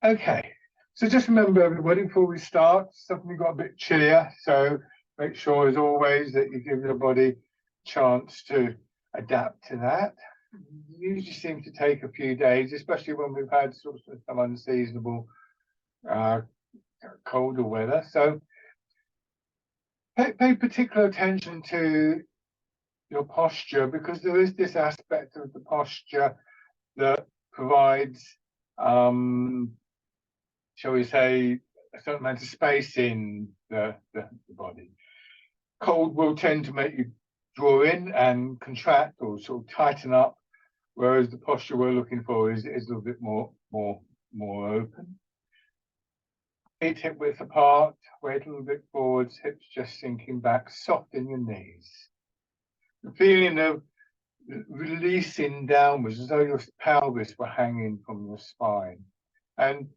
Okay, so just remember, everybody, before we start, something got a bit chillier, so make sure, as always, that you give your body a chance to adapt to that. It usually seems to take a few days, especially when we've had sort of some unseasonable colder weather. So pay particular attention to your posture, because there is this aspect of the posture that provides, shall we say, a certain amount of space in the body. Cold will tend to make you draw in and contract or sort of tighten up, whereas the posture we're looking for is a little bit more open. Feet hip width apart, weight a little bit forwards, hips just sinking back, soften your knees. The feeling of releasing downwards, as though your pelvis were hanging from your spine. And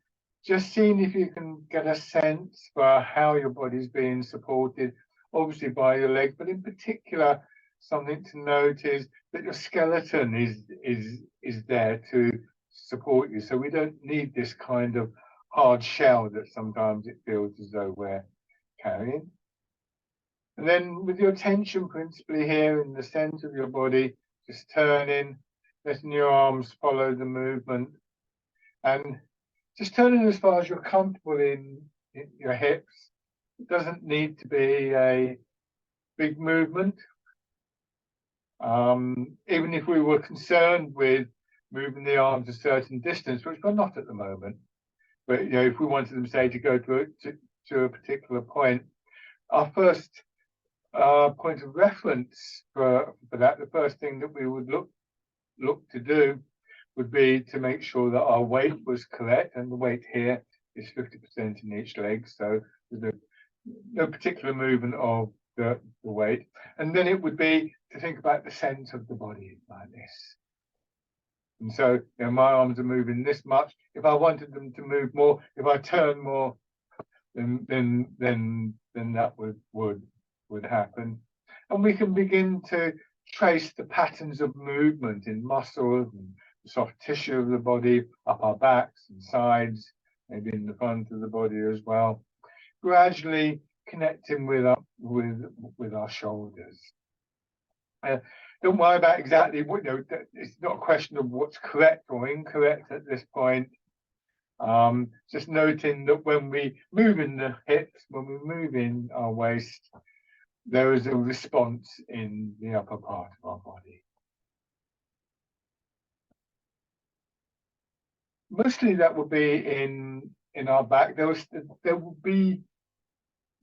just seeing if you can get a sense for how your body's being supported, obviously by your legs, but in particular, something to note is that your skeleton is there to support you. So we don't need this kind of hard shell that sometimes it feels as though we're carrying. And then with your attention principally here in the center of your body, just turning, letting your arms follow the movement, and just turning as far as you're comfortable in your hips. It doesn't need to be a big movement. Even if we were concerned with moving the arms a certain distance, which we're not at the moment, but you know, if we wanted them, say, to go to a particular point, our first point of reference for that, the first thing that we would look to do would be to make sure that our weight was correct, and the weight here is 50% in each leg, so there's no particular movement of the weight. And then it would be to think about the center of the body like this. And so, you know, my arms are moving this much. If I wanted them to move more, if I turn more, then that would happen. And we can begin to trace the patterns of movement in muscles and the soft tissue of the body, up our backs and sides, maybe in the front of the body as well, gradually connecting with our shoulders. Don't worry about exactly what, you know, it's not a question of what's correct or incorrect at this point. Just noting that when we move in the hips, when we move in our waist, there is a response in the upper part of our body. Mostly that will be in our back. There will be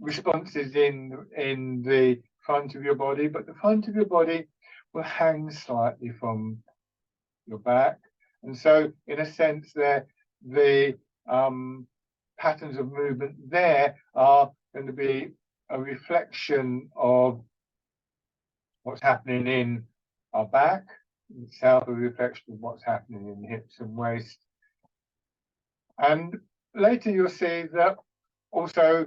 responses in the front of your body, but the front of your body will hang slightly from your back, and so in a sense, the patterns of movement there are going to be a reflection of what's happening in our back, itself a reflection of what's happening in the hips and waist. And later you'll see that also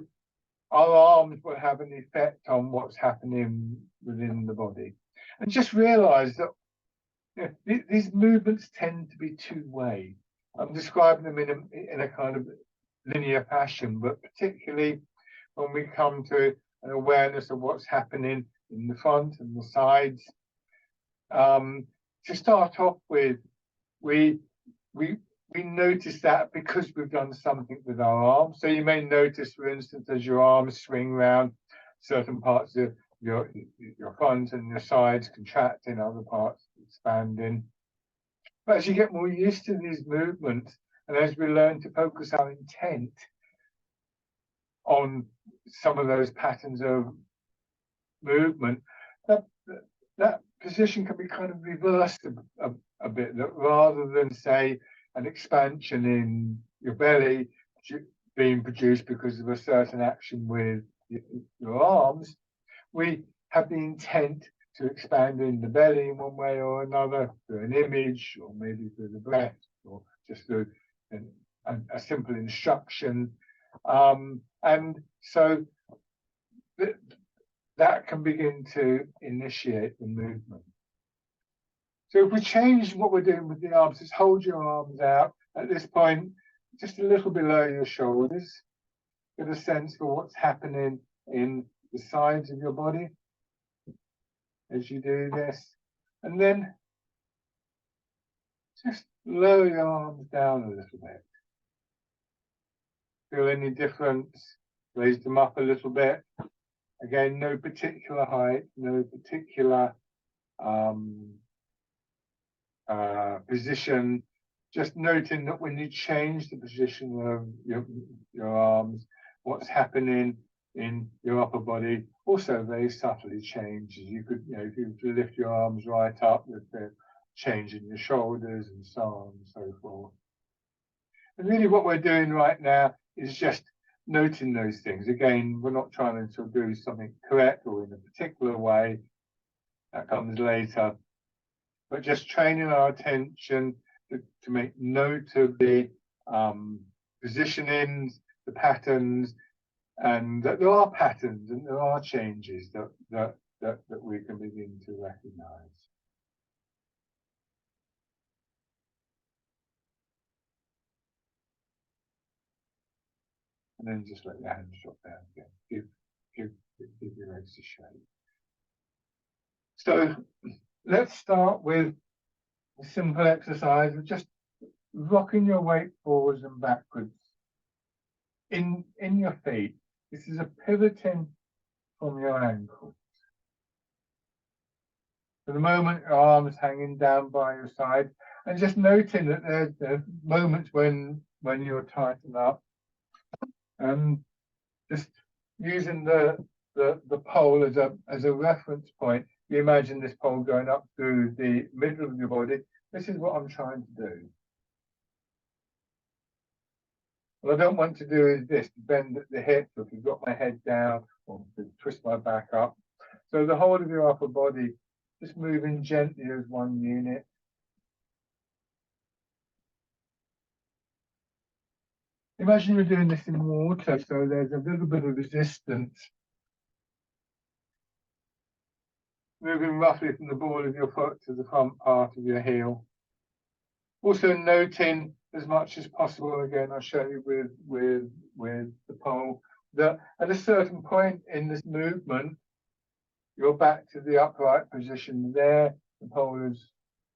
our arms will have an effect on what's happening within the body. And just realize that, you know, these movements tend to be two-way. I'm describing them in a kind of linear fashion, but particularly when we come to an awareness of what's happening in the front and the sides. To start off with, we notice that because we've done something with our arms. So you may notice, for instance, as your arms swing round, certain parts of your front and your sides contracting, other parts expanding. But as you get more used to these movements, and as we learn to focus our intent on some of those patterns of movement, that position can be kind of reversed a bit, that rather than, say, an expansion in your belly being produced because of a certain action with your arms, we have the intent to expand in the belly in one way or another, through an image, or maybe through the breath, or just through a simple instruction. And so that can begin to initiate the movement. So if we change what we're doing with the arms, just hold your arms out. At this point, just a little below your shoulders. Get a sense for what's happening in the sides of your body as you do this. And then just lower your arms down a little bit. Feel any difference? Raise them up a little bit. Again, no particular height, no particular position. Just noting that when you change the position of your arms, what's happening in your upper body also very subtly changes. You could, if you lift your arms right up, with the change in your shoulders and so on and so forth. And really what we're doing right now is just noting those things. Again, we're not trying to do something correct or in a particular way. That comes later. But just training our attention to make note of the positionings, the patterns, and that there are patterns and there are changes that we can begin to recognize. And then just let your hands drop down again. Give your legs a shake. So let's start with a simple exercise of just rocking your weight forwards and backwards in your feet. This is a pivoting from your ankles. For the moment, your arms hanging down by your side, and just noting that there's moments when you'll tighten up, and just using the pole as a reference point. You imagine this pole going up through the middle of your body. This is what I'm trying to do. What I don't want to do is this, bend at the hips, or if you've got my head down, or to twist my back up. So the whole of your upper body, just moving gently as one unit. Imagine you're doing this in water, so there's a little bit of resistance. Moving roughly from the ball of your foot to the front part of your heel. Also noting as much as possible, again, I'll show you with the pole, that at a certain point in this movement, you're back to the upright position there. The pole is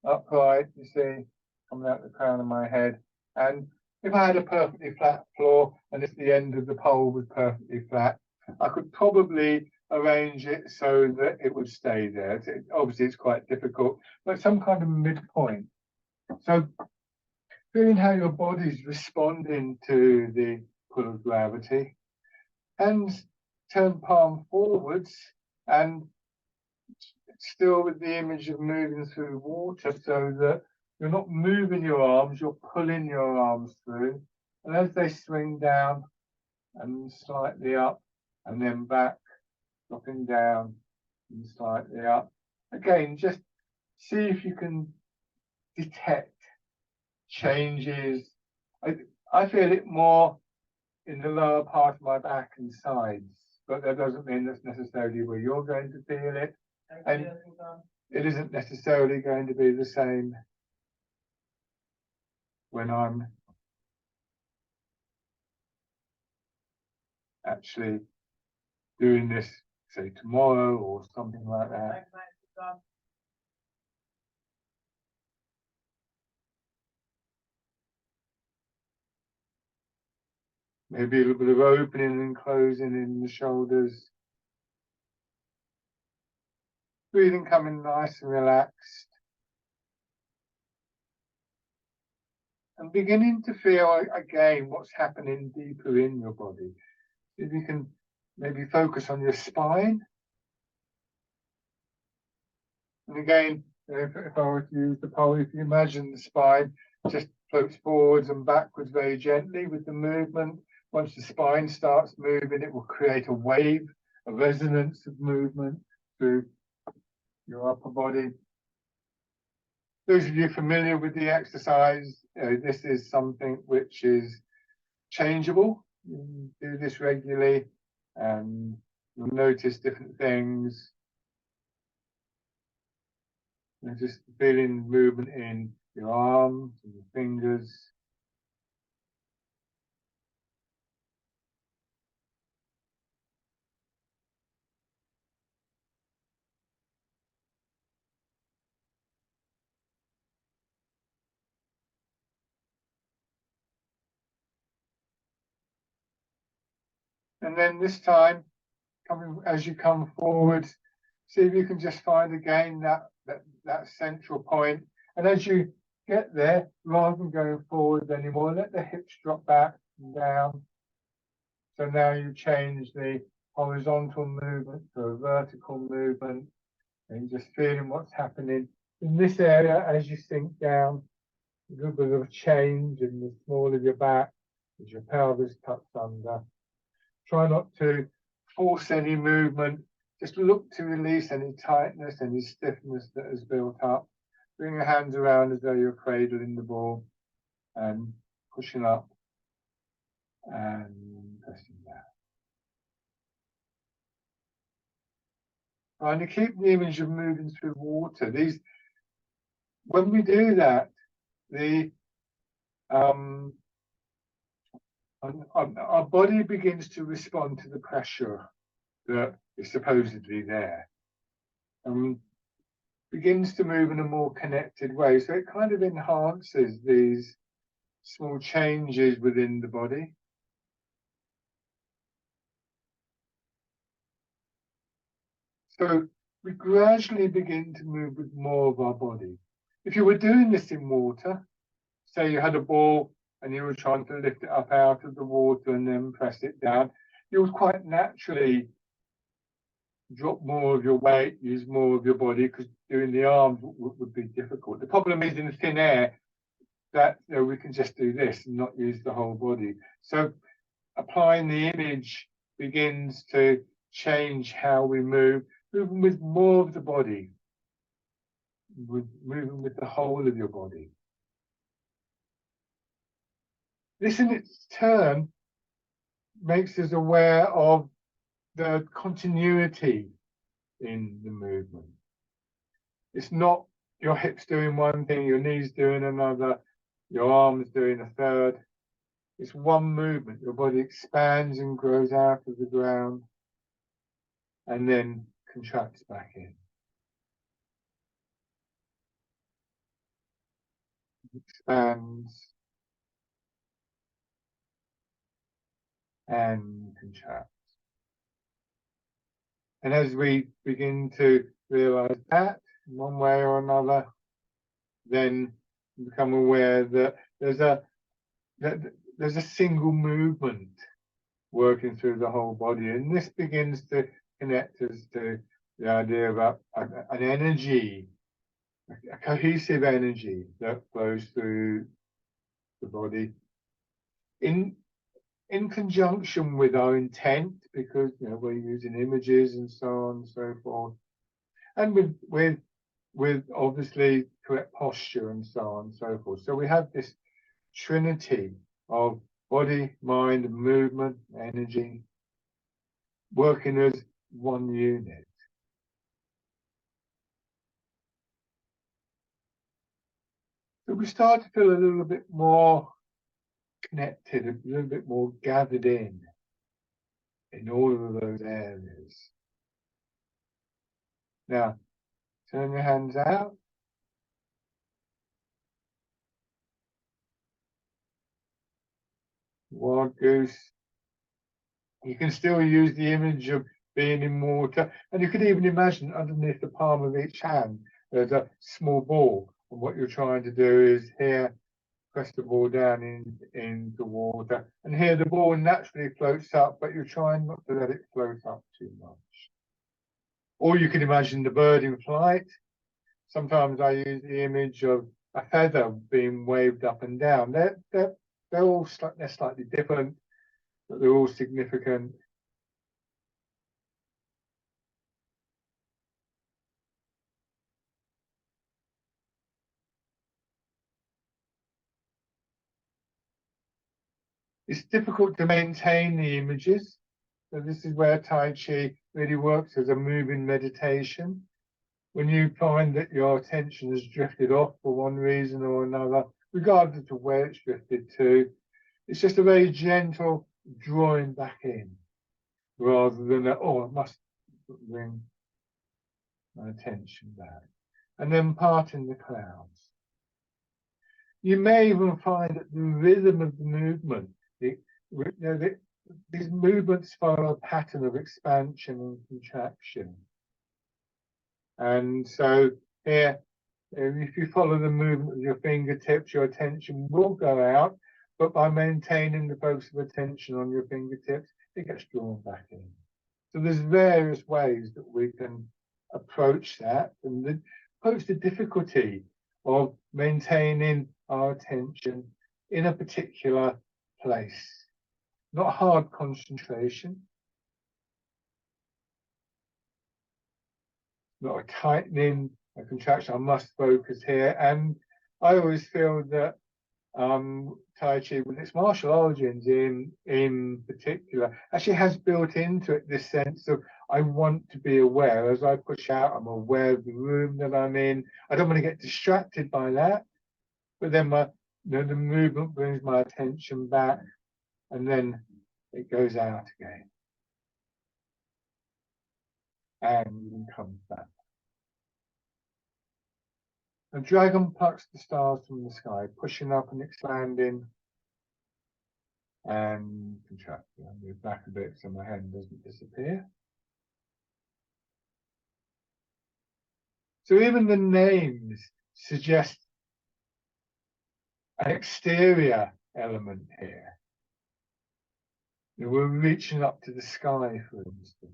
upright, you see, coming out the crown of my head. And if I had a perfectly flat floor and if the end of the pole was perfectly flat, I could probably arrange it so that it would stay there. Obviously, it's quite difficult, but some kind of midpoint. So feeling how your body's responding to the pull of gravity. Hands turn palm forwards and still with the image of moving through water, so that you're not moving your arms, you're pulling your arms through. And as they swing down and slightly up and then back, dropping down and slightly up. Again, just see if you can detect changes. I feel it more in the lower part of my back and sides, but that doesn't mean that's necessarily where you're going to feel it. And it isn't necessarily going to be the same when I'm actually doing this, say tomorrow or something like that. Maybe a little bit of opening and closing in the shoulders. Breathing coming nice and relaxed. And beginning to feel again what's happening deeper in your body. If you can maybe focus on your spine. And again, if I were to use the pole, if you imagine the spine just floats forwards and backwards very gently with the movement. Once the spine starts moving, it will create a wave, a resonance of movement through your upper body. Those of you familiar with the exercise, this is something which is changeable. You do this regularly and you'll notice different things. And just feeling movement in your arms and your fingers. And then this time, as you come forward, see if you can just find again that central point. And as you get there, rather than going forward anymore, let the hips drop back and down. So now you change the horizontal movement to a vertical movement, and just feeling what's happening in this area as you sink down. A little bit of a change in the small of your back as your pelvis tucks under. Try not to force any movement. Just look to release any tightness, any stiffness that has built up. Bring your hands around as though you're cradling the ball and pushing up and pressing down. Trying to keep the image of moving through water. When we do that, our body begins to respond to the pressure that is supposedly there, and begins to move in a more connected way. So it kind of enhances these small changes within the body. So we gradually begin to move with more of our body. If you were doing this in water, say you had a ball and you were trying to lift it up out of the water and then press it down, you would quite naturally drop more of your weight, use more of your body, because doing the arms would be difficult. The problem is in thin air that we can just do this and not use the whole body. So applying the image begins to change how we move, moving with more of the body, moving with the whole of your body. This in its turn makes us aware of the continuity in the movement. It's not your hips doing one thing, your knees doing another, your arms doing a third. It's one movement. Your body expands and grows out of the ground and then contracts back in. Expands and contracts. And as we begin to realize that in one way or another, then become aware that there's a single movement working through the whole body, and this begins to connect us to the idea of an energy, a cohesive energy that flows through the body in conjunction with our intent, because we're using images and so on and so forth, and with obviously correct posture and so on and so forth. So we have this trinity of body, mind, and movement, energy, working as one unit. So we start to feel a little bit more connected, a little bit more gathered in all of those areas. Now, turn your hands out. Wild goose. You can still use the image of being in water, and you could even imagine underneath the palm of each hand there's a small ball, and what you're trying to do is here press the ball down into water, and here the ball naturally floats up, but you're trying not to let it float up too much. Or you can imagine the bird in flight. Sometimes I use the image of a feather being waved up and down. They're all slightly different, but they're all significant. It's difficult to maintain the images. So this is where Tai Chi really works as a moving meditation. When you find that your attention has drifted off for one reason or another, regardless of where it's drifted to, it's just a very gentle drawing back in, rather than I must bring my attention back. And then parting the clouds. You may even find that the rhythm of the movement, these movements follow a pattern of expansion and contraction. And so here, if you follow the movement of your fingertips, your attention will go out, but by maintaining the focus of attention on your fingertips, it gets drawn back in. So there's various ways that we can approach that and approach the difficulty of maintaining our attention in a particular place. Not hard concentration, not a tightening, a contraction. I must focus here. And I always feel that Tai Chi, with its martial origins in particular, actually has built into it this sense of I want to be aware. As I push out, I'm aware of the room that I'm in. I don't want to get distracted by that. But then the movement brings my attention back, and then it goes out again and comes back. A dragon plucks the stars from the sky, pushing up and expanding and contracting. I'll move back a bit so my hand doesn't disappear. So even the names suggest an exterior element here. We're reaching up to the sky, for instance.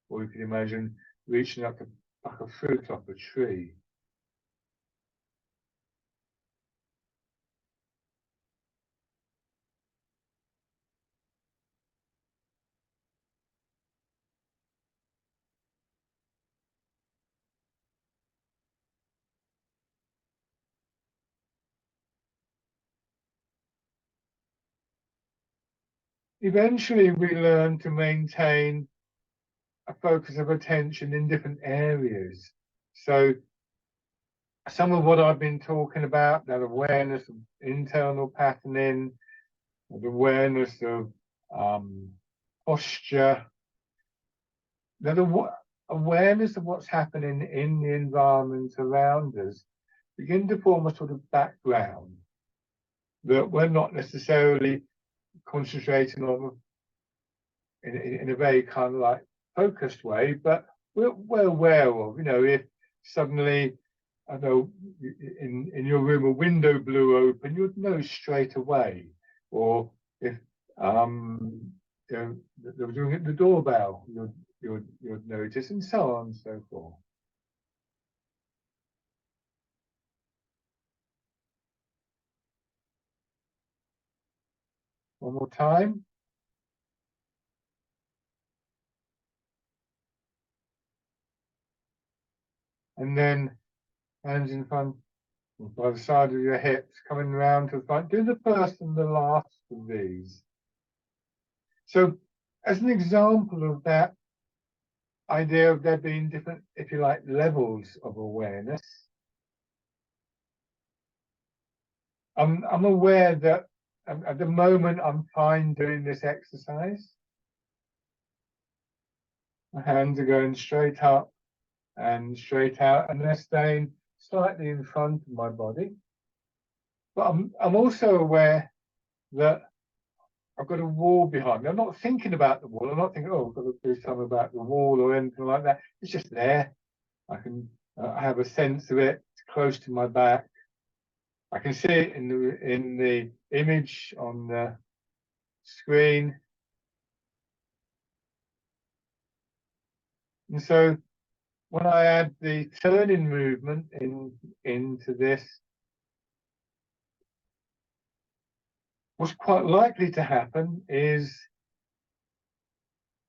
Or you can imagine reaching up to pluck a fruit off a tree. Eventually, we learn to maintain a focus of attention in different areas. So some of what I've been talking about, that awareness of internal patterning, the awareness of posture, that awareness of what's happening in the environment around us begin to form a sort of background that we're not necessarily concentrating on in a very kind of like focused way, but we're aware of, if suddenly, I know, in your room a window blew open, you'd know straight away. Or if there was ringing at the doorbell, you'd notice, and so on and so forth. One more time. And then hands in front, by the side of your hips, coming round to the front. Do the first and the last of these. So, as an example of that idea of there being different, if you like, levels of awareness, I'm aware that at the moment I'm fine doing this exercise. My hands are going straight up and straight out, and they're staying slightly in front of my body. But I'm also aware that I've got a wall behind me. I'm not thinking about the wall. I'm not thinking, oh, I've got to do something about the wall or anything like that. It's just there. I can I have a sense of it. It's close to my back. I can see it in the image on the screen. And so when I add the turning movement into this, what's quite likely to happen is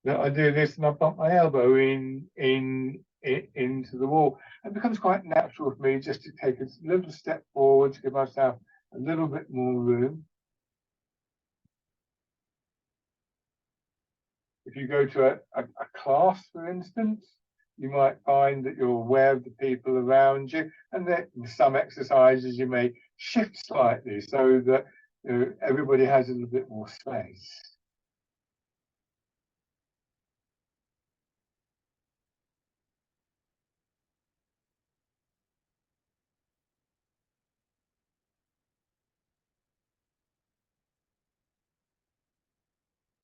that I do this and I bump my elbow into the wall. It becomes quite natural for me just to take a little step forward to give myself a little bit more room. If you go to a class, for instance, you might find that you're aware of the people around you, and that in some exercises you may shift slightly so that everybody has a little bit more space.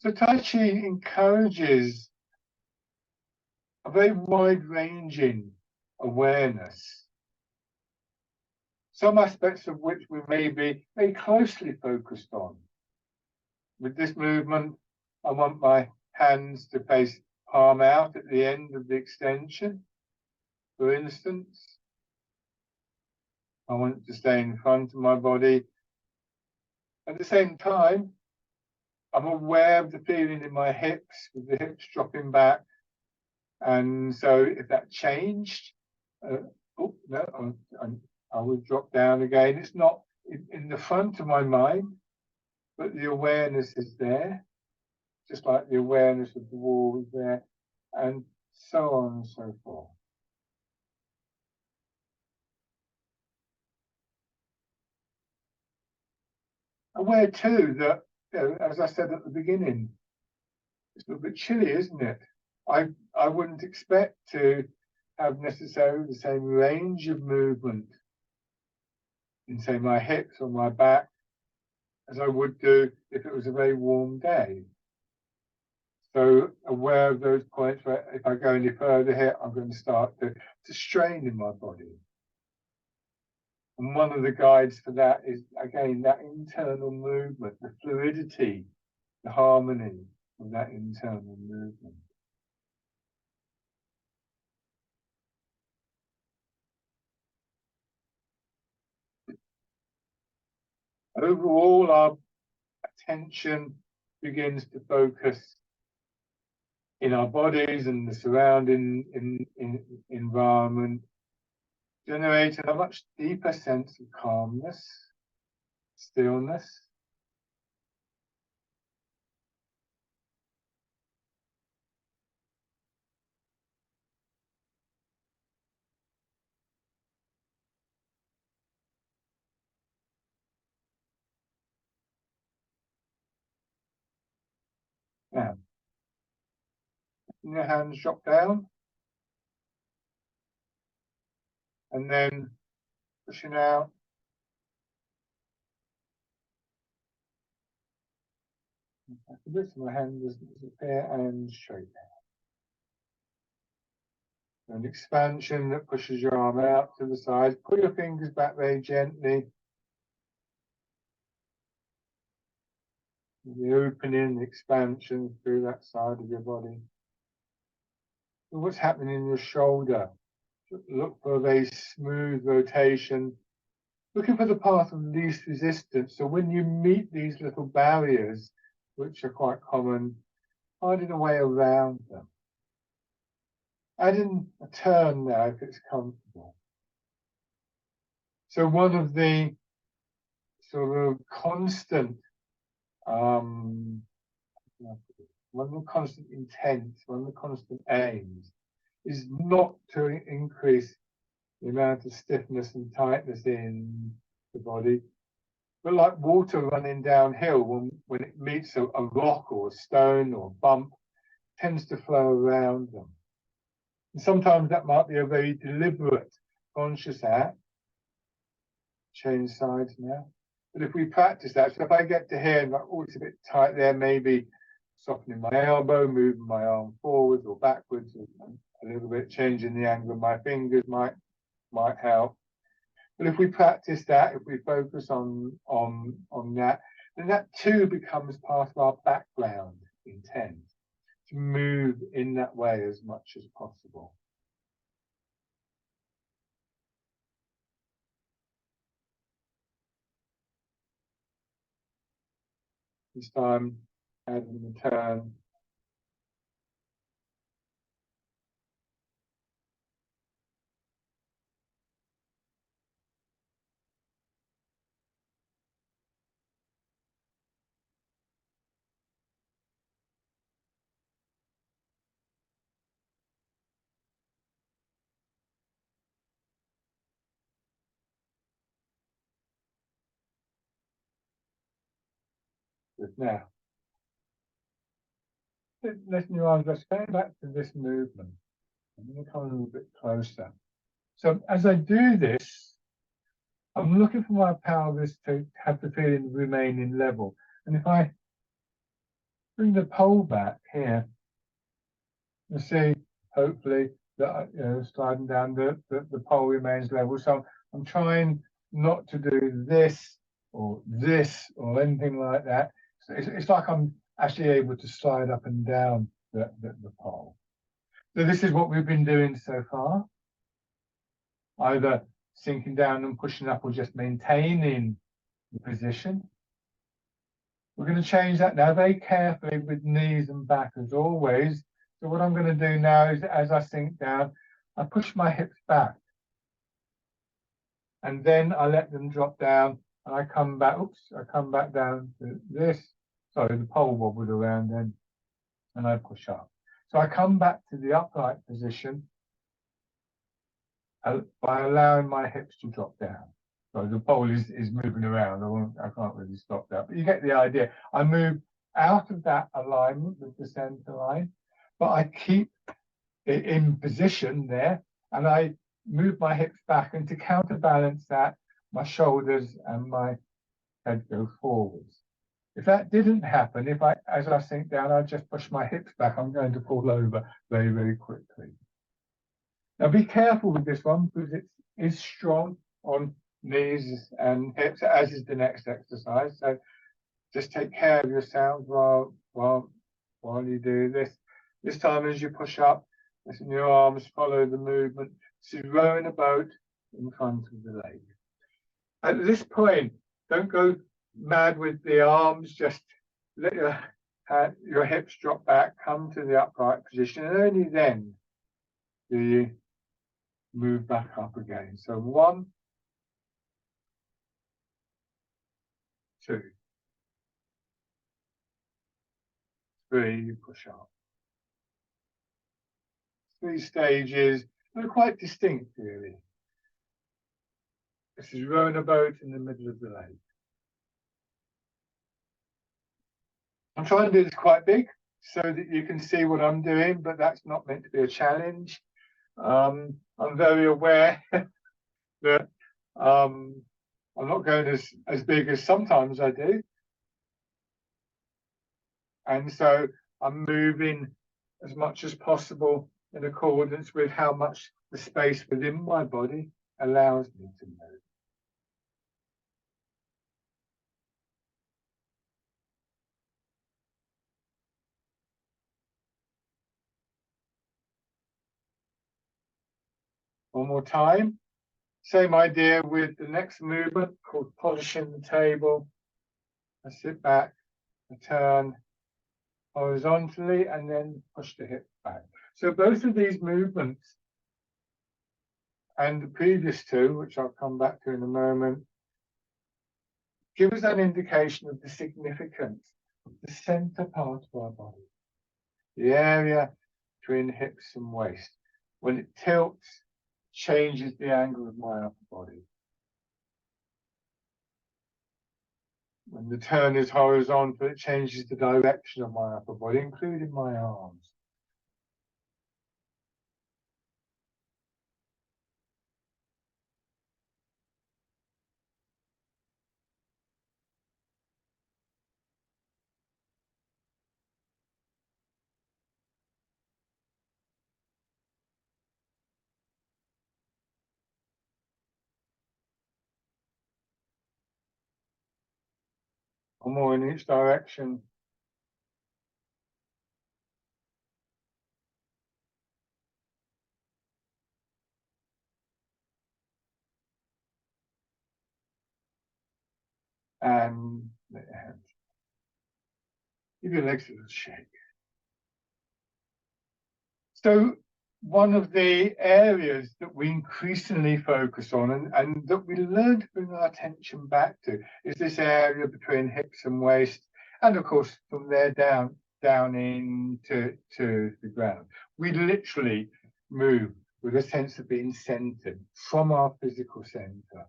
So Tai Chi encourages a very wide-ranging awareness, some aspects of which we may be very closely focused on. With this movement, I want my hands to face palm out at the end of the extension, for instance. I want it to stay in front of my body. At the same time, I'm aware of the feeling in my hips, with the hips dropping back. And so if that changed, oh, no, I would drop down again. It's not in the front of my mind, but the awareness is there, just like the awareness of the wall is there, and so on and so forth. Aware too that, you know, as I said at the beginning, it's a little bit chilly, isn't it? I wouldn't expect to have necessarily the same range of movement in, say, my hips or my back as I would do if it was a very warm day. So aware of those points where if I go any further here, I'm going to start to strain in my body. And one of the guides for that is, again, that internal movement, the fluidity, the harmony of that internal movement. Overall, our attention begins to focus in our bodies and the surrounding environment, generating a much deeper sense of calmness, stillness. Now, your hands drop down, and then pushing out. This my hand doesn't disappear, and straight down. An expansion that pushes your arm out to the side. Pull your fingers back very gently. The opening, the expansion through that side of your body. So what's happening in your shoulder? Look for a very smooth rotation. Looking for the path of least resistance. So when you meet these little barriers, which are quite common, finding a way around them. Add in a turn now if it's comfortable. So one of the sort of constant, one of the constant intents, one of the constant aims is not to increase the amount of stiffness and tightness in the body, but like water running downhill, when it meets a rock or a stone or a bump, tends to flow around them. And sometimes that might be a very deliberate, conscious act. Change sides now. But if we practice that, so if I get to here and like, oh, it's a bit tight there, maybe softening my elbow, moving my arm forwards or backwards, a little bit, changing the angle of my fingers might help. But if we practice that, if we focus on that, then that too becomes part of our background intent, to move in that way as much as possible. This time, adding the turn. Now, letting your arms rest, going back to this movement. I'm going to come a little bit closer. So as I do this, I'm looking for my pelvis to have the feeling remaining level. And if I bring the pole back here. You see, hopefully, that sliding down the pole remains level. So I'm trying not to do this or anything like that. So it's like I'm actually able to slide up and down the pole. So this is what we've been doing so far. Either sinking down and pushing up or just maintaining the position. We're going to change that now very carefully with knees and back as always. So what I'm going to do now is as I sink down, I push my hips back. And then I let them drop down and I come back, I come back down to this. Sorry, the pole wobbled around then and I push up. So I come back to the upright position by allowing my hips to drop down. So the pole is moving around. I can't really stop that, but you get the idea. I move out of that alignment with the center line, but I keep it in position there, and I move my hips back, and to counterbalance that, my shoulders and my head go forwards. If that didn't happen, as I sink down, I just push my hips back, I'm going to fall over very, very quickly. Now be careful with this one because it is strong on knees and hips, as is the next exercise. So just take care of yourselves while you do this. This time as you push up, listen your arms follow the movement. This is rowing a boat in front of the lake. At this point, don't go mad with the arms, just let your hips drop back, come to the upright position, and only then do you move back up again. So 1, 2, 3, you push up. 3 stages, they're quite distinct really. This is rowing a boat in the middle of the lake. I'm trying to do this quite big so that you can see what I'm doing, but that's not meant to be a challenge. I'm very aware that I'm not going as big as sometimes I do. And so I'm moving as much as possible in accordance with how much the space within my body allows me to move. One more time. Same idea with the next movement called polishing the table. I sit back, I turn horizontally, and then push the hip back. So both of these movements and the previous 2, which I'll come back to in a moment, give us an indication of the significance of the center part of our body, the area between hips and waist. When it tilts, changes the angle of my upper body. When the turn is horizontal, it changes the direction of my upper body, including my arms. Or more in each direction. And let your hands. Give your legs a little shake. So one of the areas that we increasingly focus on and that we learn to bring our attention back to is this area between hips and waist, and of course from there down into the ground. We literally move with a sense of being centered from our physical center.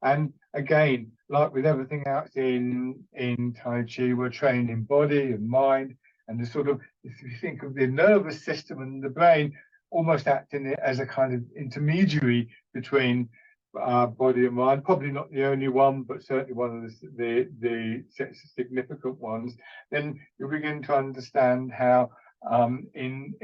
And again, like with everything else in Tai Chi, we're training body and mind, and the sort of, if you think of the nervous system and the brain almost acting as a kind of intermediary between body and mind. Probably not the only one, but certainly one of the significant ones. Then you begin to understand how in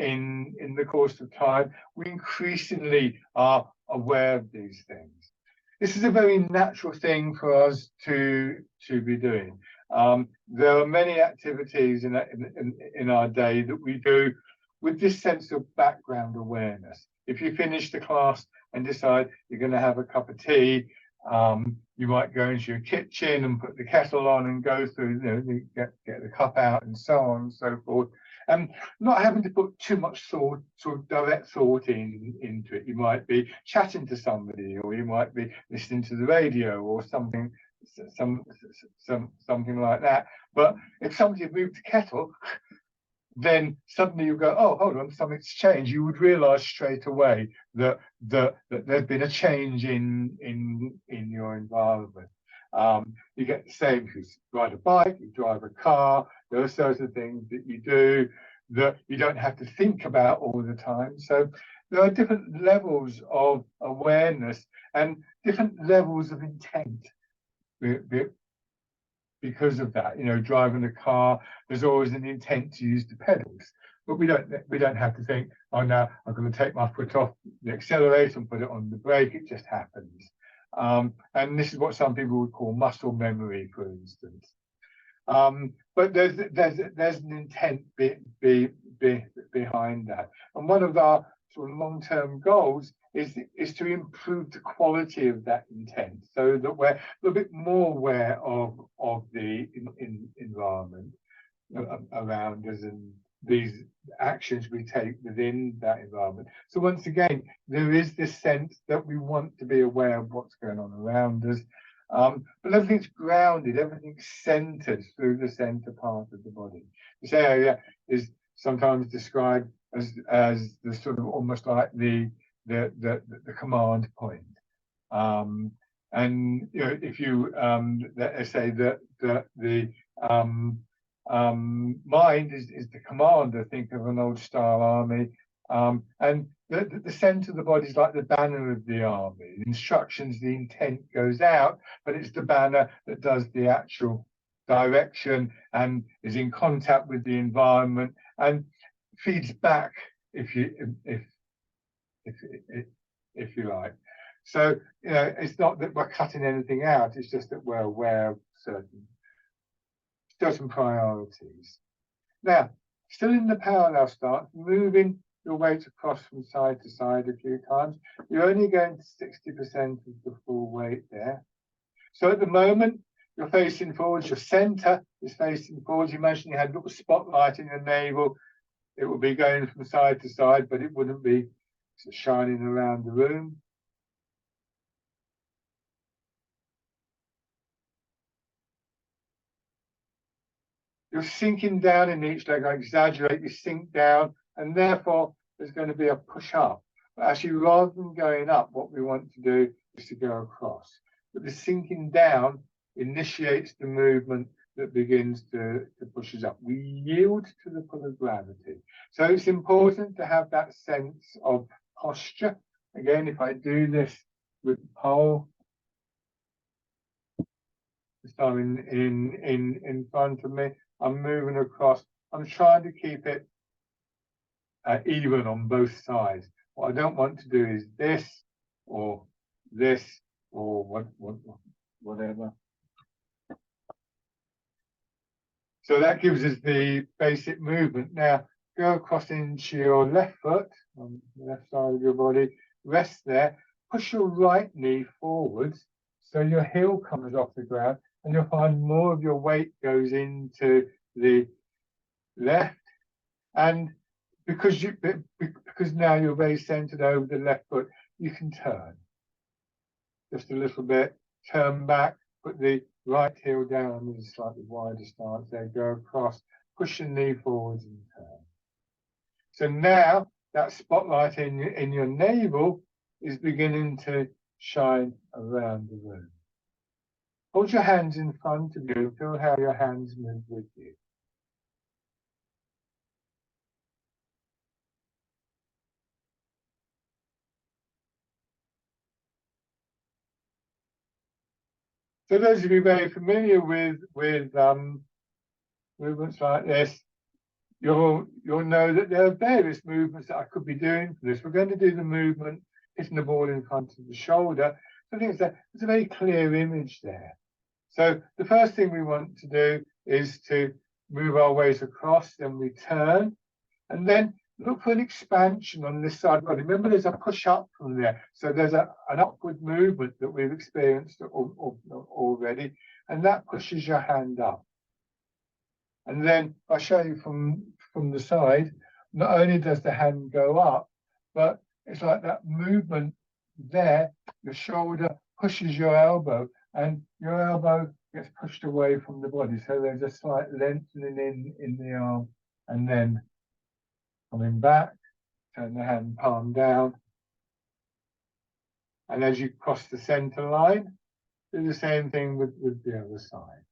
the course of time we increasingly are aware of these things. This is a very natural thing for us to be doing. There are many activities in our day that we do with this sense of background awareness. If you finish the class and decide you're going to have a cup of tea, you might go into your kitchen and put the kettle on and go through, get the cup out and so on and so forth. And not having to put too much sort of direct thought into it. You might be chatting to somebody, or you might be listening to the radio or something like that. But if somebody had moved the kettle, then suddenly you go, oh, hold on, something's changed. You would realize straight away that there's been a change in your environment. You get the same if you ride a bike, you drive a car. There are certain things that you do that you don't have to think about all the time. So there are different levels of awareness and different levels of intent because of that. Driving a car, there's always an intent to use the pedals, but we don't have to think, oh, now I'm going to take my foot off the accelerator and put it on the brake. It just happens. And this is what some people would call muscle memory, for instance. But there's an intent behind that. And one of our sort of long-term goals is to improve the quality of that intent, so that we're a little bit more aware of the environment around us and these actions we take within that environment. So once again, there is this sense that we want to be aware of what's going on around us, but everything's grounded, everything's centered through the center part of the body. This area is sometimes described as the sort of almost like the command point. And if you let's say that the mind is the commander. Think of an old style army, and the center of the body is like the banner of the army. The instructions, the intent goes out, but it's the banner that does the actual direction and is in contact with the environment and feeds back, if you like. So it's not that we're cutting anything out. It's just that we're aware of certain priorities. Now, still in the parallel stance, moving your weight across from side to side a few times. You're only going to 60% of the full weight there. So at the moment, you're facing forwards, your center is facing forwards. Imagine you had a little spotlight in your navel. It would be going from side to side, but it wouldn't be shining around the room. You're sinking down in each leg. I exaggerate, you sink down, and therefore there's going to be a push up. But actually, rather than going up, what we want to do is to go across. But the sinking down initiates the movement that begins to push us up. We yield to the pull of gravity. So it's important to have that sense of posture. Again, if I do this with the pole, this time in front of me, I'm moving across. I'm trying to keep it even on both sides. What I don't want to do is this or whatever. So that gives us the basic movement. Now, go across into your left foot, on the left side of your body, rest there, push your right knee forwards so your heel comes off the ground, and you'll find more of your weight goes into the left. And because now you're very centered over the left foot, you can turn just a little bit, turn back, put the right heel down with a slightly wider stance there, go across, push your knee forwards and turn. So now that spotlight in your navel is beginning to shine around the room. Hold your hands in front of you, feel how your hands move with you. So those of you very familiar with movements like this, you'll know that there are various movements that I could be doing for this. We're going to do the movement hitting the ball in front of the shoulder. I think there's a very clear image there. So the first thing we want to do is to move our ways across, then we turn, and then look for an expansion on this side. Well, remember, there's a push up from there. So there's an upward movement that we've experienced already, and that pushes your hand up. And then I'll show you from the side, not only does the hand go up, but it's like that movement there, your shoulder pushes your elbow, and your elbow gets pushed away from the body. So there's a slight lengthening in the arm, and then coming back, turn the hand palm down. And as you cross the center line, do the same thing with the other side.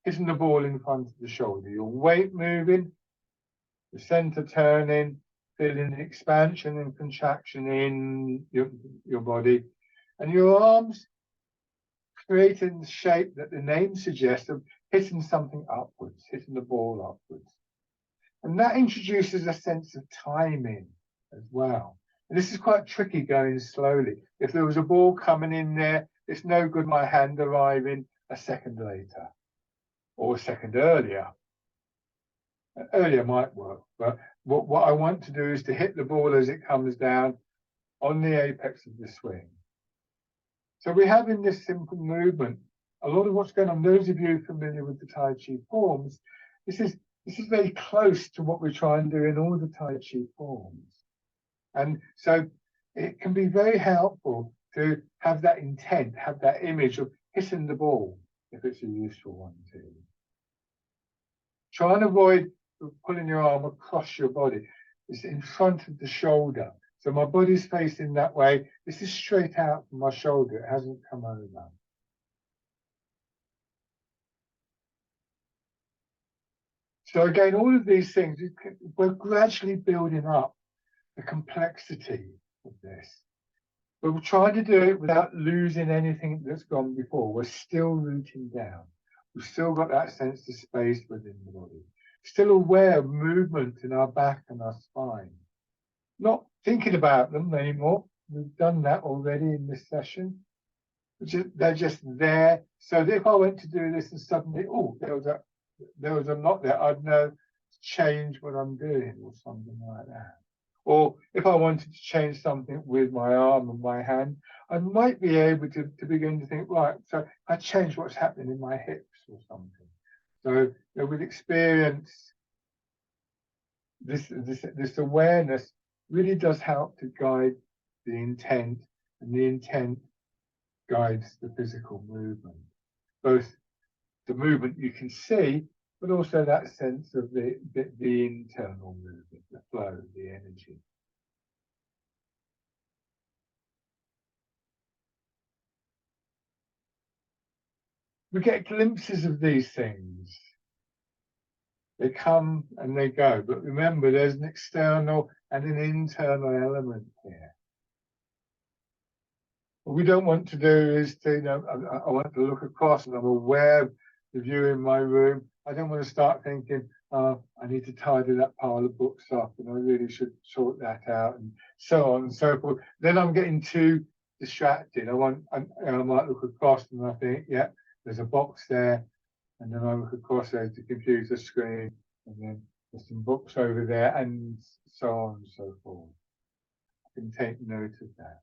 Hitting the ball in front of the shoulder, your weight moving, the center turning, feeling the expansion and contraction in your body, and your arms creating the shape that the name suggests of hitting something upwards, hitting the ball upwards. And that introduces a sense of timing as well. And this is quite tricky going slowly. If there was a ball coming in there, it's no good my hand arriving a second later or a second earlier. Earlier might work, but what I want to do is to hit the ball as it comes down on the apex of the swing. So we have in this simple movement a lot of what's going on. Those of you familiar with the Tai Chi forms, this is very close to what we try and do in all the Tai Chi forms. And so it can be very helpful to have that intent, have that image of hitting the ball, if it's a useful one to you. Try and avoid pulling your arm across your body. It's in front of the shoulder. So my body's facing that way. This is straight out from my shoulder. It hasn't come over. So again, all of these things, we're gradually building up the complexity of this. But we're trying to do it without losing anything that's gone before. We're still rooting down. We've still got that sense of space within the body. Still aware of movement in our back and our spine. Not thinking about them anymore. We've done that already in this session. They're just there. So that if I went to do this and suddenly, oh, there was a knot there, I'd know to change what I'm doing or something like that. Or if I wanted to change something with my arm and my hand, I might be able to begin to think, right, so I change what's happening in my hips or something. So with experience, this awareness really does help to guide the intent, and the intent guides the physical movement. Both the movement you can see, but also that sense of the internal movement, the flow, the energy. We get glimpses of these things. They come and they go, but remember, there's an external and an internal element here. What we don't want to do is to, I want to look across and I'm aware of the view in my room. I don't want to start thinking, I need to tidy that pile of books up and I really should sort that out and so on and so forth. Then I'm getting too distracted. I might look across and I think, yeah, there's a box there. And then I look across there to the computer screen and then there's some books over there and so on and so forth. I can take note of that.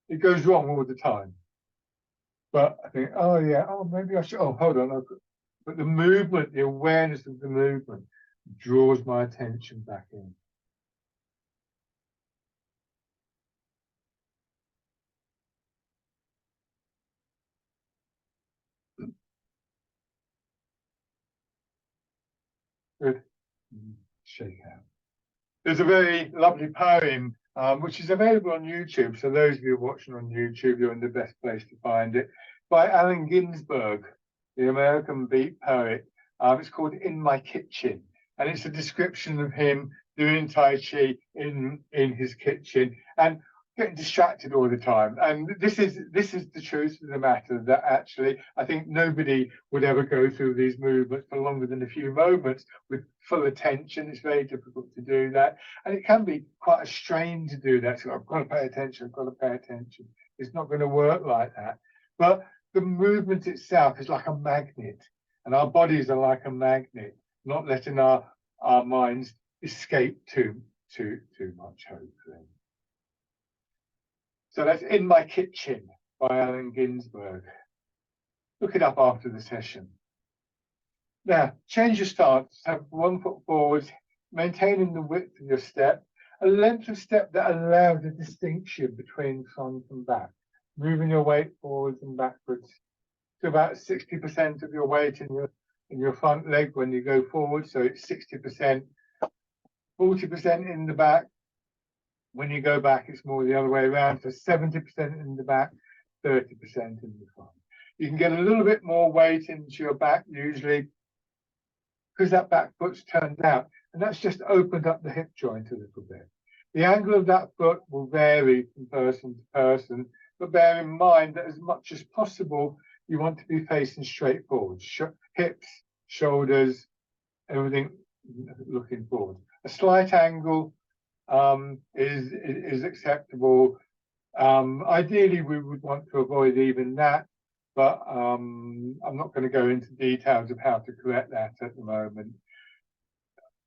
It goes wrong all the time. But I think, oh yeah, oh maybe I should, oh hold on. But the movement, the awareness of the movement draws my attention back in. Good. Shake out. There's a very lovely poem which is available on YouTube. So those of you watching on YouTube, you're in the best place to find it. By Allen Ginsberg, the American beat poet. It's called In My Kitchen. And it's a description of him doing Tai Chi in his kitchen. And getting distracted all the time. And this is the truth of the matter, that actually I think nobody would ever go through these movements for longer than a few moments with full attention. It's very difficult to do that. And it can be quite a strain to do that. So I've got to pay attention, I've got to pay attention. It's not going to work like that. But the movement itself is like a magnet, and our bodies are like a magnet, not letting our minds escape too much, hopefully. So that's In My Kitchen by Allen Ginsberg. Look it up after the session. Now, change your stance. Have 1 foot forward, maintaining the width of your step, a length of step that allows a distinction between front and back, moving your weight forwards and backwards to about 60% of your weight in your front leg when you go forward. So it's 60%, 40% in the back. When you go back, it's more the other way around. So 70% in the back, 30% in the front. You can get a little bit more weight into your back usually because that back foot's turned out, and that's just opened up the hip joint a little bit. The angle of that foot will vary from person to person, but bear in mind that as much as possible, you want to be facing straight forward. Hips, shoulders, everything looking forward. A slight angle is acceptable. Ideally, we would want to avoid even that, but I'm not going to go into details of how to correct that at the moment.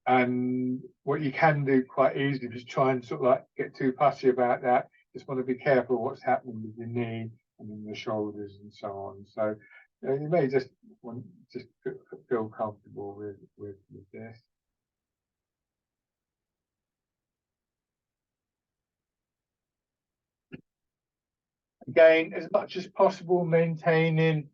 And what you can do quite easily is try and sort of like get too fussy about that. Just want to be careful what's happening with your knee and in the shoulders and so on. So you may just want to feel comfortable with this. Again, as much as possible, maintaining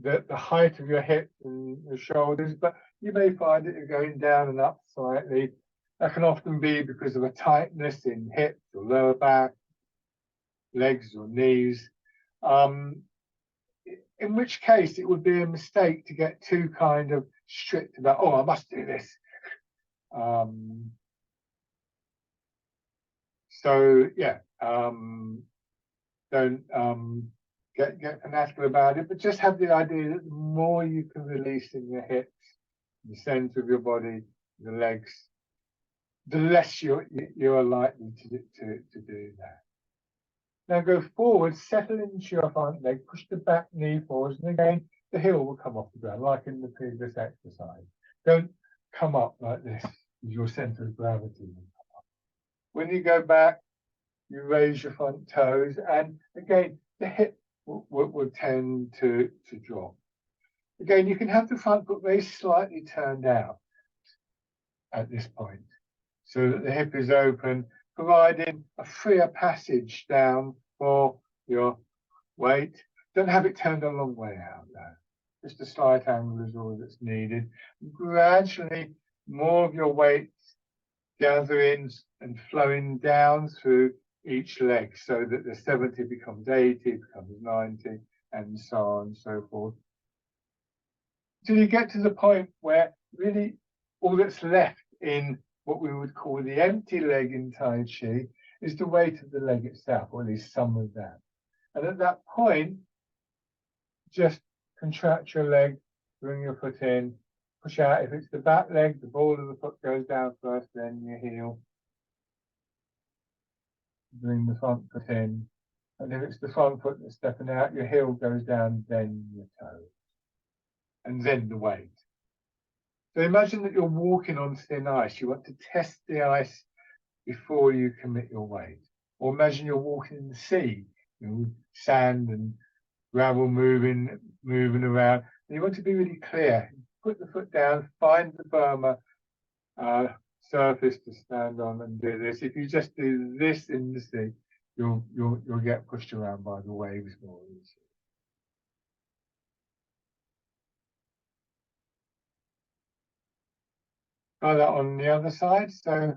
the height of your hips and your shoulders, but you may find that you're going down and up slightly. That can often be because of a tightness in hips or lower back, legs or knees. In which case it would be a mistake to get too kind of strict about, oh, I must do this. So yeah, don't get fanatical about it, but just have the idea that the more you can release in your hips, the center of your body, the legs, the less you're likely to do that. Now go forward, settle into your front leg, push the back knee forwards, and again, the heel will come off the ground, like in the previous exercise. Don't come up like this, as your center of gravity will come up. When you go back, you raise your front toes, and again, the hip will tend to drop. Again, you can have the front foot very slightly turned out at this point, so that the hip is open, providing a freer passage down for your weight. Don't have it turned a long way out though. Just a slight angle is all that's needed. Gradually, more of your weight gathering and flowing down through each leg so that the 70 becomes 80, becomes 90, and so on and so forth. Till you get to the point where really all that's left in what we would call the empty leg in Tai Chi is the weight of the leg itself, or at least some of that. And at that point, just contract your leg, bring your foot in, push out. If it's the back leg, the ball of the foot goes down first, then your heel. Bring the front foot in. And if it's the front foot that's stepping out, your heel goes down, then your toe. And then the weight. So imagine that you're walking on thin ice. You want to test the ice before you commit your weight. Or imagine you're walking in the sea, sand and gravel moving around. And you want to be really clear. Put the foot down, find the firmer surface to stand on and do this. If you just do this in the sea, you'll get pushed around by the waves more easily. Try that on the other side. So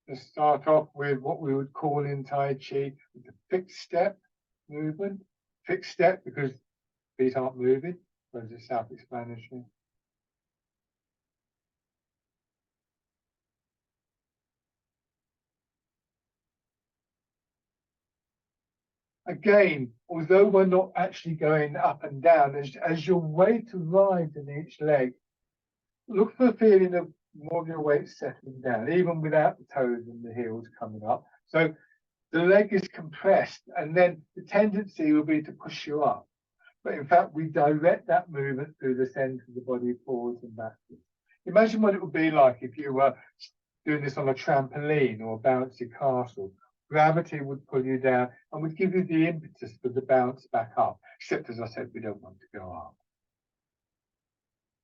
let's start off with what we would call in Tai Chi the fixed step movement. Fixed step because feet aren't moving, whereas it's self-explanatory. Again, although we're not actually going up and down, as your weight arrives in each leg, look for a feeling of more of your weight settling down, even without the toes and the heels coming up. So the leg is compressed, and then the tendency will be to push you up. But in fact, we direct that movement through the center of the body forwards and backwards. Imagine what it would be like if you were doing this on a trampoline or a bouncy castle. Gravity would pull you down and would give you the impetus for the bounce back up. Except, as I said, we don't want to go up.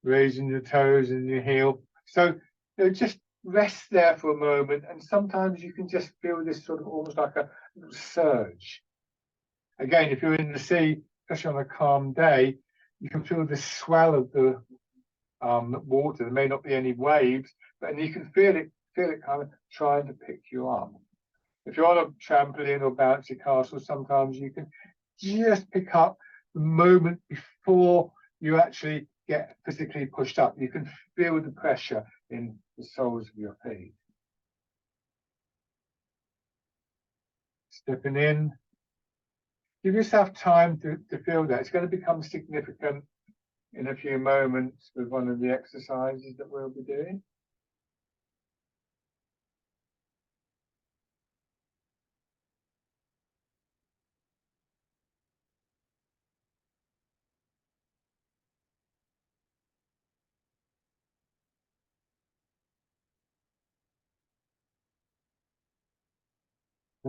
Raising your toes and your heel. So just rest there for a moment, and sometimes you can just feel this sort of almost like a surge. Again, if you're in the sea, especially on a calm day, you can feel the swell of the water. There may not be any waves, but you can feel it kind of trying to pick you up. If you're on a trampoline or bouncy castle, sometimes you can just pick up the moment before you actually get physically pushed up. You can feel the pressure in the soles of your feet. Stepping in. Give yourself time to feel that. It's going to become significant in a few moments with one of the exercises that we'll be doing.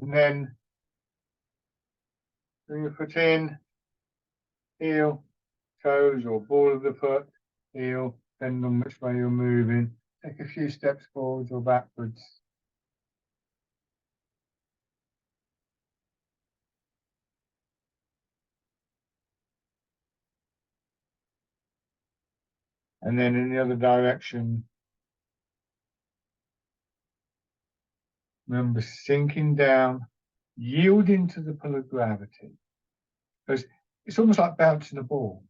And then bring your foot in, heel, toes, or ball of the foot, heel, depending on which way you're moving. Take a few steps forwards or backwards. And then in the other direction, remember sinking down, yielding to the pull of gravity. Because it's almost like bouncing a ball.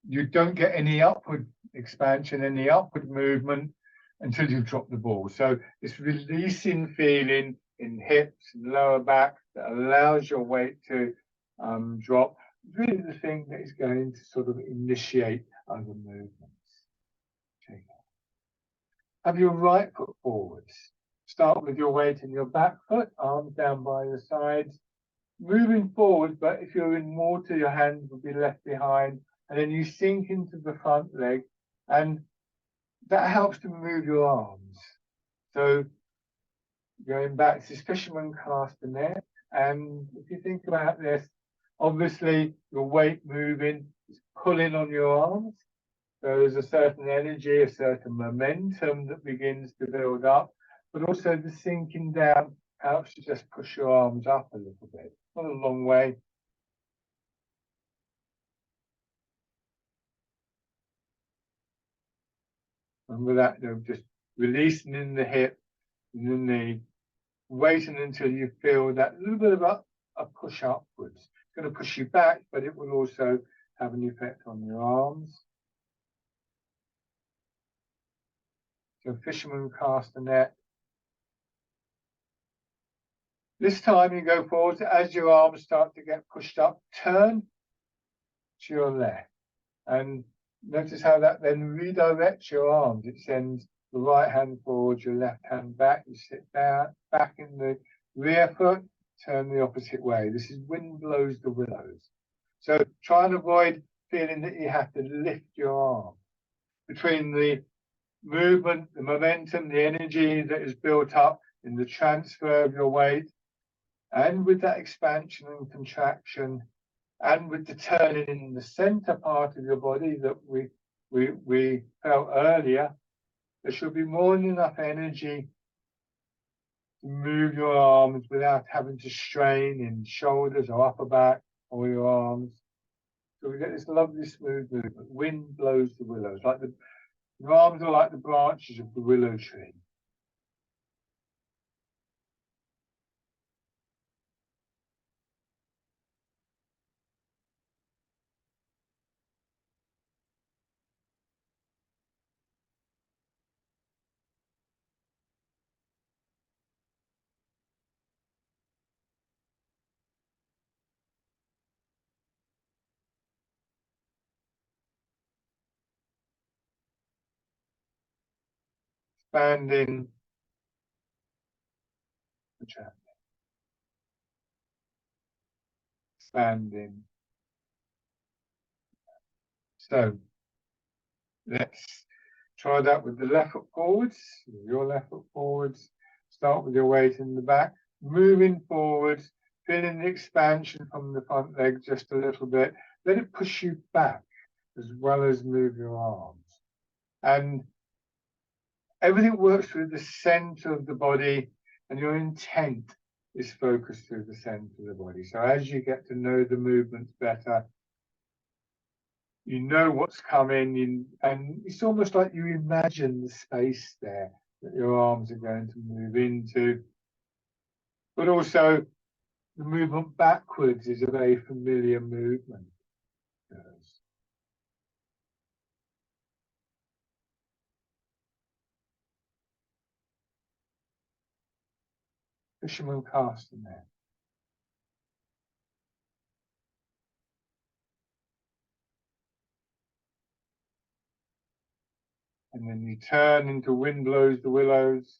You don't get any upward expansion, any upward movement until you drop the ball. So it's releasing feeling in hips and lower back that allows your weight to drop. Really the thing that is going to sort of initiate other movements. Okay. Have your right foot forwards. Start with your weight in your back foot, arms down by your sides. Moving forward, but if you're in water, your hands will be left behind. And then you sink into the front leg, and that helps to move your arms. So going back to this fisherman castanet, and if you think about this, obviously your weight moving is pulling on your arms. So there's a certain energy, a certain momentum that begins to build up, but also the sinking down helps to just push your arms up a little bit. Not a long way. And with that, just releasing in the hip and the knee, waiting until you feel that little bit of a push upwards. It's going to push you back, but it will also have an effect on your arms. So fisherman castanet. This time you go forward, as your arms start to get pushed up, turn to your left. And notice how that then redirects your arms. It sends the right hand forward, your left hand back. You sit down, back in the rear foot, turn the opposite way. This is wind blows the willows. So try and avoid feeling that you have to lift your arm. Between the movement, the momentum, the energy that is built up in the transfer of your weight, and with that expansion and contraction, and with the turning in the center part of your body that we felt earlier, there should be more than enough energy to move your arms without having to strain in shoulders or upper back or your arms. So we get this lovely smooth movement. Wind blows the willows, like your arms are like the branches of the willow tree. expanding, expanding. So let's try that with the left foot forwards, your left foot forwards. Start with your weight in the back, moving forwards, feeling the expansion from the front leg just a little bit. Let it push you back as well as move your arms. And everything works through the center of the body, and your intent is focused through the center of the body. So as you get to know the movements better, you know what's coming, and it's almost like you imagine the space there that your arms are going to move into. But also, the movement backwards is a very familiar movement. Fisherman casting there. And then you turn into wind blows the willows.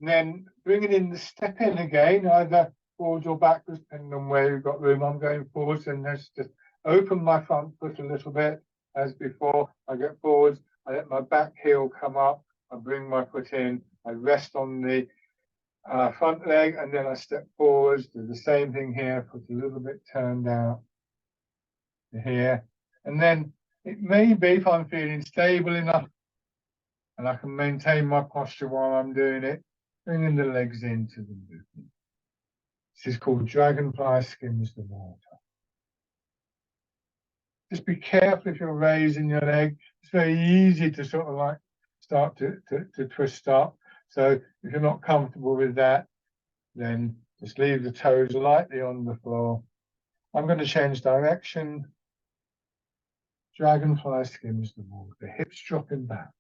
And then bringing in the step in again, either forwards or backwards, depending on where you've got room. I'm going forwards, and let's just open my front foot a little bit as before. I get forwards, I let my back heel come up, I bring my foot in, I rest on the front leg, and then I step forwards, do the same thing here, foot a little bit turned out to here. And then it may be, if I'm feeling stable enough and I can maintain my posture while I'm doing it, bringing the legs into the movement. This is called dragonfly skims the water. Just be careful if you're raising your leg. It's very easy to sort of like start to twist up. So if you're not comfortable with that, then just leave the toes lightly on the floor. I'm going to change direction. Dragonfly skims the water. Hips dropping back.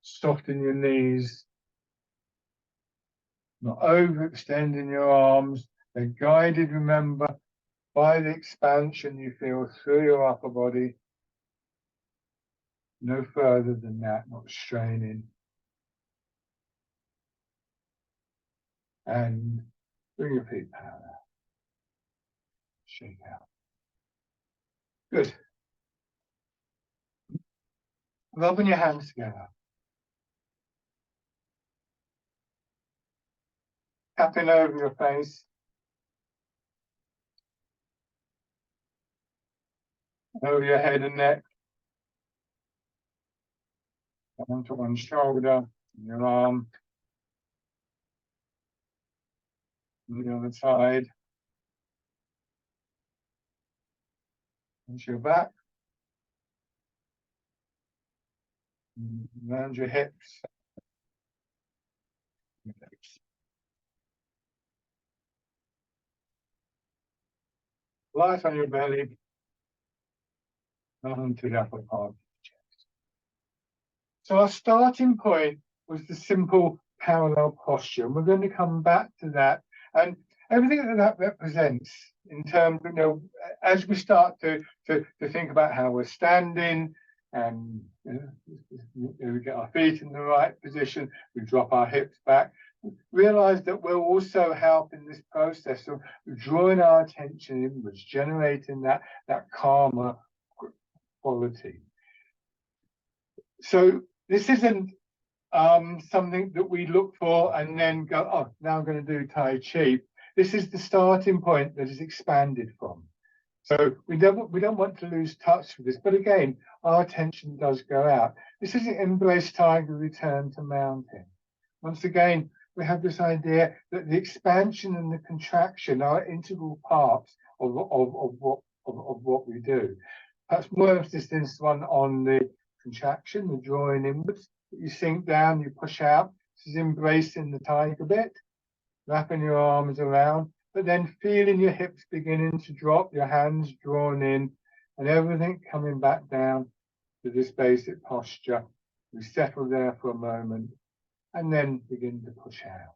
Soften your knees. Not overextending your arms. They're guided, remember, by the expansion you feel through your upper body. No further than that, not straining. And bring your feet parallel. Shake out. Good. Rubbing your hands together. Tapping over your face. Over your head and neck. Onto one shoulder, your arm. And the other side. Onto your back. Around your hips. Light on your belly. Onto the upper part of the chest. So our starting point was the simple parallel posture. And we're going to come back to that. And everything that represents in terms of, as we start to think about how we're standing, and we get our feet in the right position, we drop our hips back, realize that we're also helping this process of drawing our attention inwards, generating that calmer quality. So this isn't something that we look for and then go, oh, now I'm going to do Tai Chi. This is the starting point that is expanded from. So we don't want to lose touch with this. But again, our attention does go out. This is Embrace Tiger, Return to Mountain. Once again, we have this idea that the expansion and the contraction are integral parts of what we do. Perhaps more emphasis this one on the contraction, the drawing inwards. You sink down, you push out. This is embracing the tiger bit, wrapping your arms around, but then feeling your hips beginning to drop, your hands drawn in, and everything coming back down to this basic posture. We settle there for a moment and then begin to push out.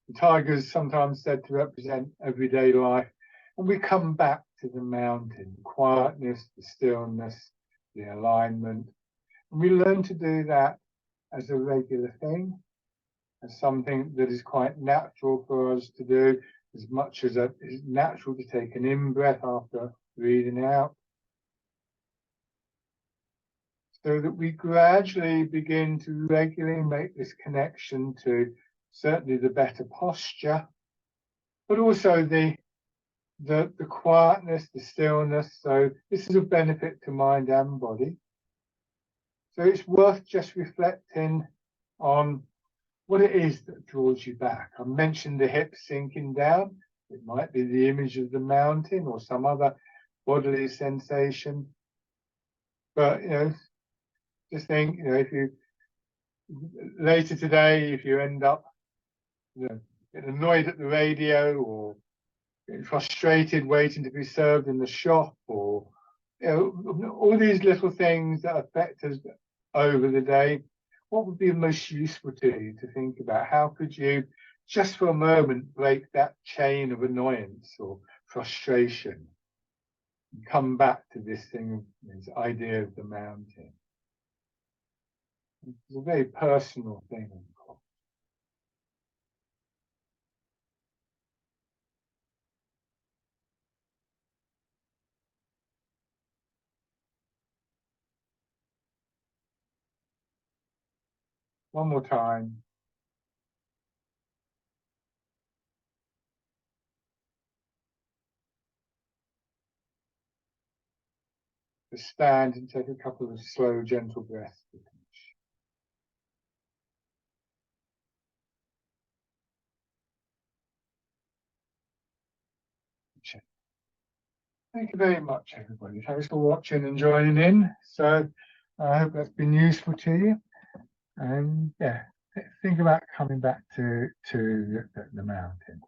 The tiger is sometimes said to represent everyday life, and we come back to the mountain, the quietness, the stillness, the alignment. And we learn to do that as a regular thing, as something that is quite natural for us to do, as much as it is natural to take an in-breath after breathing out. So that we gradually begin to regularly make this connection to certainly the better posture, but also the quietness, the stillness. So this is a benefit to mind and body. So it's worth just reflecting on what it is that draws you back. I mentioned the hips sinking down. It might be the image of the mountain or some other bodily sensation. But, just think, if you later today, if you end up, getting annoyed at the radio or getting frustrated waiting to be served in the shop, or all these little things that affect us over the day, what would be most useful to you to think about? How could you, just for a moment, break that chain of annoyance or frustration and come back to this thing, this idea of the mountain? It's a very personal thing, of course. One more time. Just stand and take a couple of slow, gentle breaths. Thank you very much, everybody. Thanks for watching and joining in. So I hope that's been useful to you. And yeah, think about coming back to the mountain.